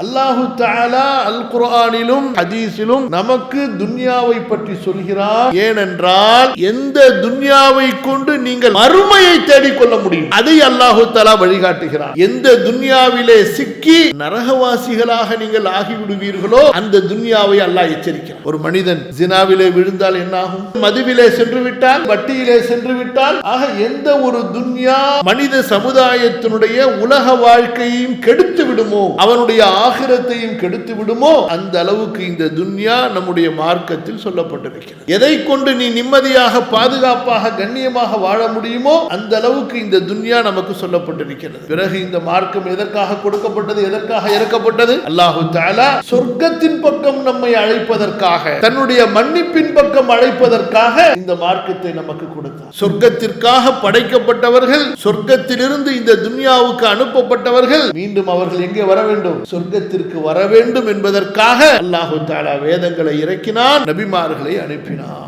அல்லாஹு தஆலா அல் குர்ஆனிலும் ஹதீஸிலும் நமக்கு துன்யாவை பற்றி சொல்கிறார். ஏனென்றால் எந்த துன்யாவை கொண்டு நீங்கள் மறுமையை தேடிக்கொள்ள முடியும் அதை அல்லாஹு தஆலா வழிகாட்டுகிறார். எந்த துன்யாவிலே சிக்கி நரகவாசிகளாக நீங்கள் ஆகிவிடுவீர்களோ அந்த துன்யாவை அல்லாஹ் எச்சரிக்கிறார். ஒரு மனிதன் ஜினாவிலே விழுந்தால் என்ன ஆகும்? மதுவிலே சென்று விட்டால், வட்டியிலே சென்று விட்டால், ஆக எந்த ஒரு துன்யா மனித சமுதாயத்தினுடைய உலக வாழ்க்கையையும் கெடுத்து விடுமோ, அவனுடைய ஆகிரத்தையும் கெடுத்து விடுமோ, அந்த அளவுக்கு இந்த துன்யா நம்முடைய மார்க்கத்தில் சொல்லப்பட்டிருக்கிறது. எதை கொண்டு நீ நிம்மதியாக பாதுகாப்பாக கண்ணியமாக வாழ முடியுமோ அந்த அளவுக்கு இந்த துன்யா நமக்கு சொல்லப்பட்டிருக்கிறது. பிறகு இந்த மார்க்கம் எதற்காக கொடுக்கப்பட்டது, எதற்காக இறக்கப்பட்டது? அல்லாஹு தஆலா சொர்க்கத்தின் பக்கம் நம்மை அழைப்பதற்காக, தன்னுடைய மன்னிப்பின் பக்கம் அழைப்பதற்காக இந்த மார்க்கத்தை நமக்கு கொடுத்தார். சொர்க்கத்திற்காக படைக்கப்பட்டவர்கள், சொர்க்கத்திலிருந்து இந்த துன்யாவுக்கு அனுப்பப்பட்டவர்கள் மீண்டும் அவர்கள் எங்கே வர வேண்டும்? சொர்க்கத்திற்கு வர வேண்டும் என்பதற்காக அல்லாஹு தஆலா வேதங்களை இறக்கினார், நபிமார்களை அனுப்பினார்.